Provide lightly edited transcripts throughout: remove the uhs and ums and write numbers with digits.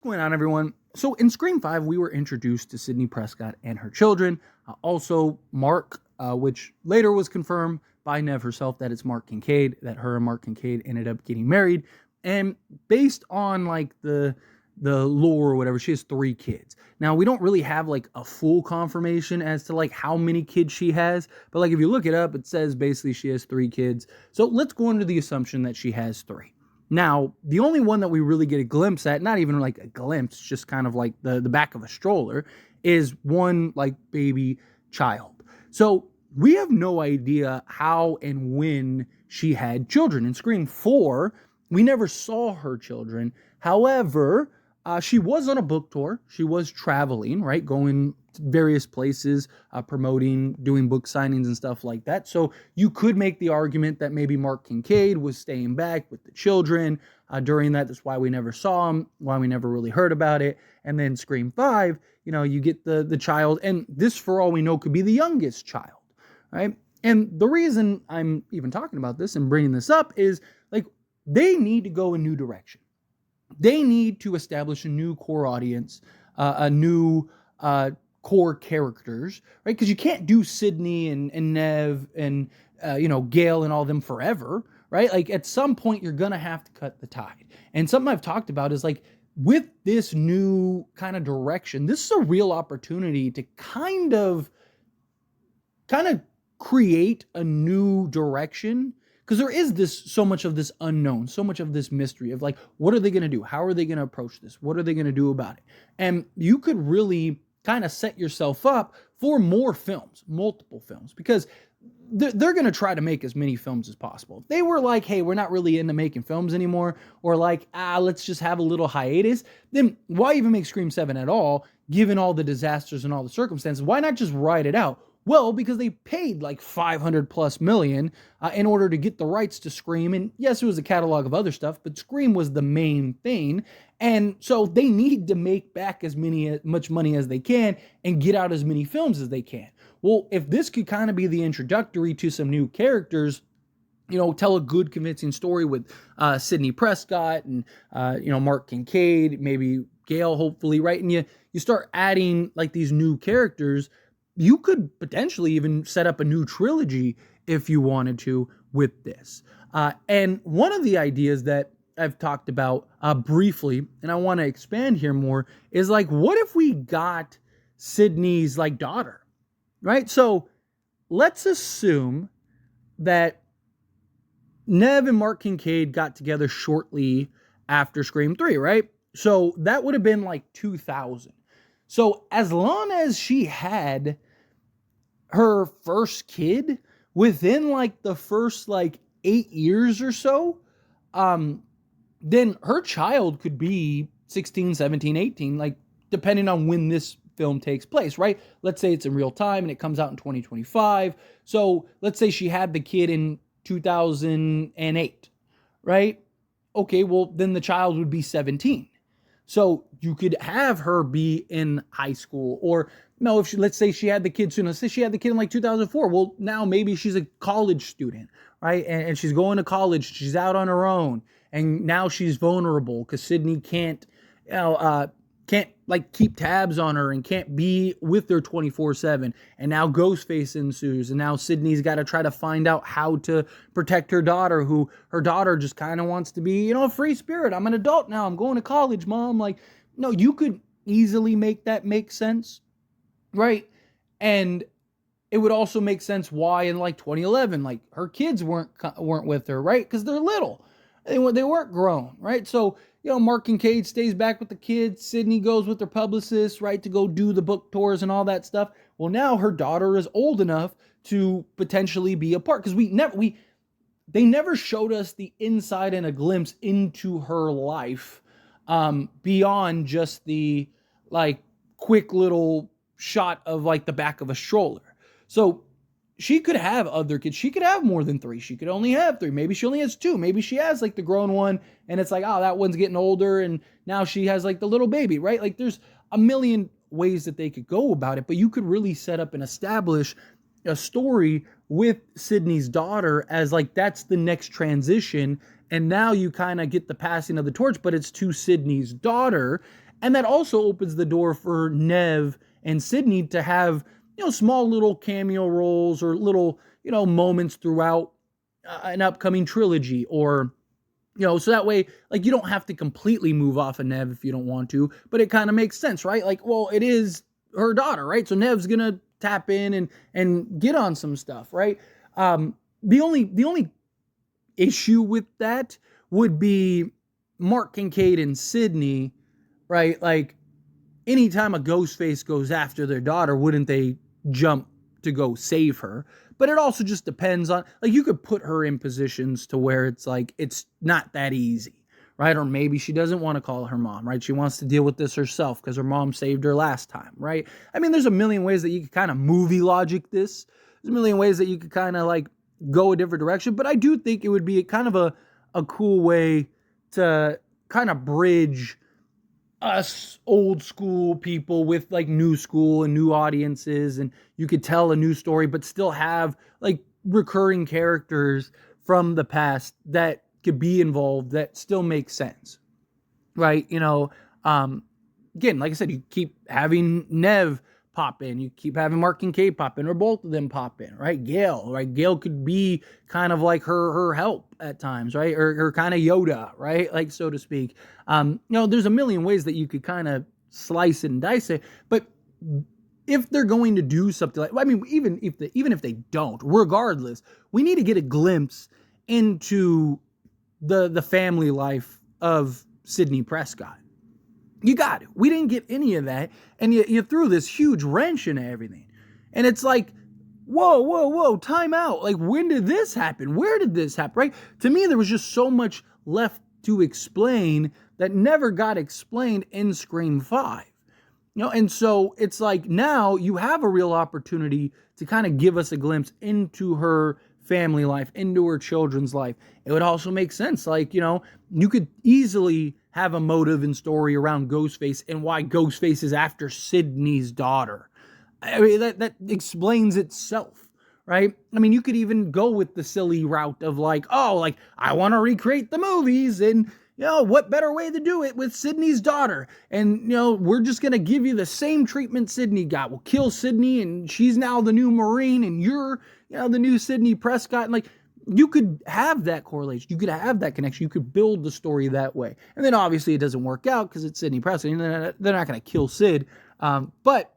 What's going on, everyone? So in Scream 5, we were introduced to Sidney Prescott and her children. Also, Mark, which later was confirmed by Nev herself that it's Mark Kincaid, that her and Mark Kincaid ended up getting married. And based on like the lore or whatever, she has 3 kids. Now, we don't really have like a full confirmation as to like how many kids she has, but like if you look it up, it says basically she has 3 kids. So let's go into the assumption that she has 3. Now, the only one that we really get a glimpse at, not even like a glimpse, just kind of like the back of a stroller, is one like baby child. So we have no idea how and when she had children. In Scream 4, we never saw her children. However, she was on a book tour. She was traveling, right? Going to various places, promoting, doing book signings and stuff like that. So you could make the argument that maybe Mark Kincaid was staying back with the children during that. That's why we never saw him, why we never really heard about it. And then Scream 5, you get the child. And this, for all we know, could be the youngest child, right? And the reason I'm even talking about this and bringing this up is like they need to go a new direction. They need to establish a new core audience, a new core characters, right? Because you can't do Sidney and Nev and Gail and all them forever, right? Like at some point you're gonna have to cut the tide. And something I've talked about is like with this new kind of direction, this is a real opportunity to kind of create a new direction. Because there is so much of this unknown, so much of this mystery of like, what are they going to do? How are they going to approach this? What are they going to do about it? And you could really kind of set yourself up for more films, multiple films, because they're going to try to make as many films as possible. If they were like, hey, we're not really into making films anymore, or like, let's just have a little hiatus, then why even make Scream 7 at all, given all the disasters and all the circumstances? Why not just ride it out? Well, because they paid like $500+ million in order to get the rights to Scream. And yes, it was a catalog of other stuff, but Scream was the main thing. And so they need to make back as much money as they can and get out as many films as they can. Well, if this could kind of be the introductory to some new characters, tell a good convincing story with Sidney Prescott and, Mark Kincaid, maybe Gail, hopefully, right? And you start adding like these new characters, you could potentially even set up a new trilogy if you wanted to with this. And one of the ideas that I've talked about briefly, and I want to expand here more, is like, what if we got Sidney's like daughter, right? So let's assume that Nev and Mark Kincaid got together shortly after Scream 3, right? So that would have been like 2000. So as long as she had her first kid within like the first like 8 years or so, then her child could be 16, 17, 18, like depending on when this film takes place, right? Let's say it's in real time and it comes out in 2025. So let's say she had the kid in 2008, right? Okay, well then the child would be 17. So you could have her be in high school, or no, let's say she had the kid soon. Let's say she had the kid in like 2004. Well, now maybe she's a college student, right? And she's going to college. She's out on her own, and now she's vulnerable because Sidney can't like keep tabs on her and can't be with her 24/7. And now Ghostface ensues, and now Sidney's got to try to find out how to protect her daughter, who her daughter just kind of wants to be, a free spirit. I'm an adult now. I'm going to college, Mom. Like, no, you could easily make that make sense, right? And it would also make sense why in like 2011, like her kids weren't with her, right? Because they're little. They weren't grown, right? So, Mark Kincaid stays back with the kids. Sidney goes with her publicist, right, to go do the book tours and all that stuff. Well, now her daughter is old enough to potentially be a part, because they never showed us the inside and a glimpse into her life beyond just the like quick little shot of like the back of a stroller. So she could have other kids. She could have more than 3. She could only have 3. Maybe she only has 2. Maybe she has like the grown one and it's like, oh, that one's getting older and now she has like the little baby, right? Like there's a million ways that they could go about it, but you could really set up and establish a story with Sidney's daughter as like that's the next transition And now you kind of get the passing of the torch, but it's to Sidney's daughter. And that also opens the door for Nev and Sidney to have, small little cameo roles or little, moments throughout an upcoming trilogy, or, so that way, like, you don't have to completely move off of Nev if you don't want to, but it kind of makes sense, right? Like, well, it is her daughter, right? So Nev's gonna tap in and get on some stuff, right? The only issue with that would be Mark Kincaid and Sidney, right? Like, anytime a Ghostface goes after their daughter, wouldn't they jump to go save her? But it also just depends on, like, you could put her in positions to where it's like, it's not that easy, right? Or maybe she doesn't want to call her mom, right? She wants to deal with this herself because her mom saved her last time, right? I mean, there's a million ways that you could kind of movie logic this. There's a million ways that you could kind of like go a different direction, but I do think it would be kind of a cool way to kind of bridge us old school people with like new school and new audiences, and you could tell a new story but still have like recurring characters from the past that could be involved that still makes sense, right? Again, like I said, you keep having Nev pop in, you keep having Mark Kincaid pop in, or both of them pop in, right? Gail could be kind of like her help at times, right? Or kind of Yoda, right? Like, so to speak. There's a million ways that you could kind of slice it and dice it, but if they're going to do something like, I mean, even if they don't, regardless, we need to get a glimpse into the family life of Sidney Prescott. You got it. We didn't get any of that, and you threw this huge wrench into everything. And it's like, whoa, time out. Like, when did this happen? Where did this happen, right? To me, there was just so much left to explain that never got explained in Scream 5. And so it's like, now you have a real opportunity to kind of give us a glimpse into her family life, into her children's life. It would also make sense. Like, you could easily have a motive and story around Ghostface and why Ghostface is after Sidney's daughter. I mean, that explains itself, right? I mean, you could even go with the silly route of like, I want to recreate the movies, and, what better way to do it with Sidney's daughter? And, we're just going to give you the same treatment Sidney got. We'll kill Sidney, and she's now the new Marine, and you're, the new Sidney Prescott. And like, you could have that correlation. You could have that connection. You could build the story that way. And then obviously it doesn't work out because it's Sidney Prescott. They're not going to kill Sid. But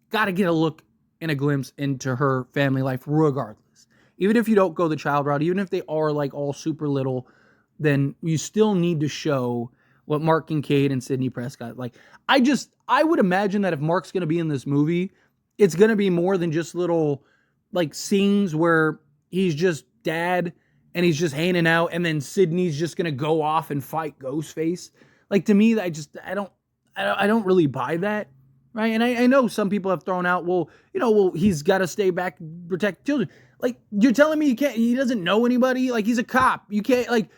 got to get a look and a glimpse into her family life regardless. Even if you don't go the child route, even if they are like all super little, then you still need to show what Mark Kincaid and Sidney Prescott like. I would imagine that if Mark's going to be in this movie, it's going to be more than just little like scenes where he's just dad and he's just hanging out, and then Sidney's just gonna go off and fight Ghostface. Like, to me, I don't really buy that, right? And I know some people have thrown out, well, he's got to stay back and protect children. Like, you're telling me he doesn't know anybody? Like, he's a cop. You can't, like,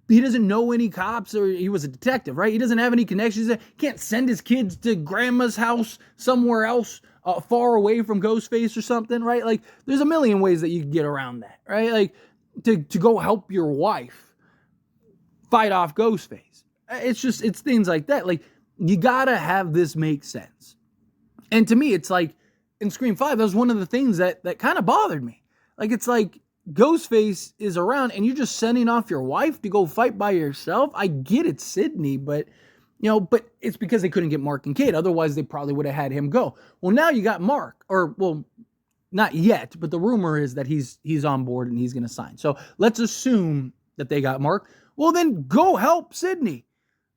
he doesn't know any cops, or he was a detective, right? He doesn't have any connections. He can't send his kids to grandma's house somewhere else, far away from Ghostface or something, right? Like, there's a million ways that you can get around that, right? Like, to go help your wife fight off Ghostface. It's things like that. Like, you gotta have this make sense. And to me, it's like, in Scream 5, that was one of the things that kind of bothered me. Like, it's like, Ghostface is around and you're just sending off your wife to go fight by yourself. I get it, Sidney, but it's because they couldn't get Mark Kincaid. Otherwise, they probably would have had him go. Well, now you got Mark, or, well, not yet, but the rumor is that he's on board and he's going to sign. So let's assume that they got Mark. Well, then go help Sidney.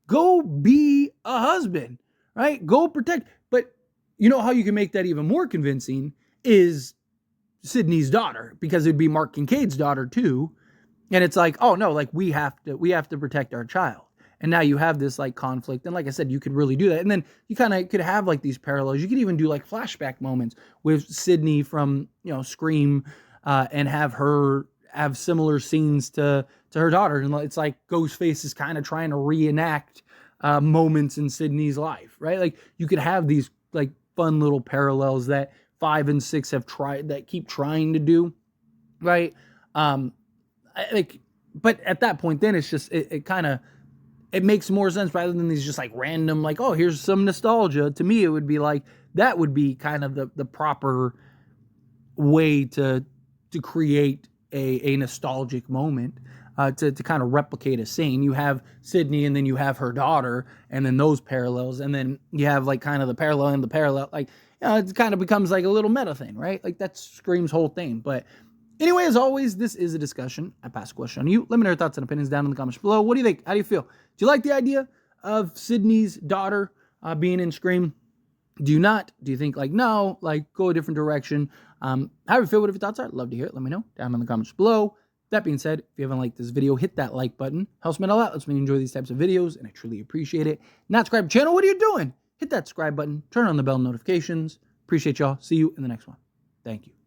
Go be a husband, right? Go protect. But you know how you can make that even more convincing is Sidney's daughter, because it'd be Mark Kincaid's daughter too. And it's like, oh no, like we have to protect our child. And now you have this like conflict. And like I said, you could really do that. And then you kind of could have like these parallels. You could even do like flashback moments with Sidney from, Scream, and have her have similar scenes to her daughter. And it's like Ghostface is kind of trying to reenact moments in Sidney's life, right? Like, you could have these like fun little parallels that 5 and 6 keep trying to do, right? but at that point, then it's just, it kind of, it makes more sense rather than these just like random, like, oh, here's some nostalgia. To me, it would be like, that would be kind of the proper way to create a nostalgic moment, to kind of replicate a scene. You have Sidney, and then you have her daughter, and then those parallels, and then you have like kind of the parallel and the parallel, like, it kind of becomes like a little meta thing, right? Like that's Scream's whole thing. But anyway, as always, this is a discussion. I pass the question on you. Let me know your thoughts and opinions down in the comments below. What do you think? How do you feel? Do you like the idea of Sidney's daughter being in Scream? Do you not? Do you think like, no, like go a different direction? How do you feel? What your thoughts are? I'd love to hear it. Let me know down in the comments below. That being said, if you haven't liked this video, hit that like button. Helps me a lot. Lets me enjoy these types of videos, and I truly appreciate it. Not subscribe to the channel. What are you doing? Hit that subscribe button. Turn on the bell notifications. Appreciate y'all. See you in the next one. Thank you.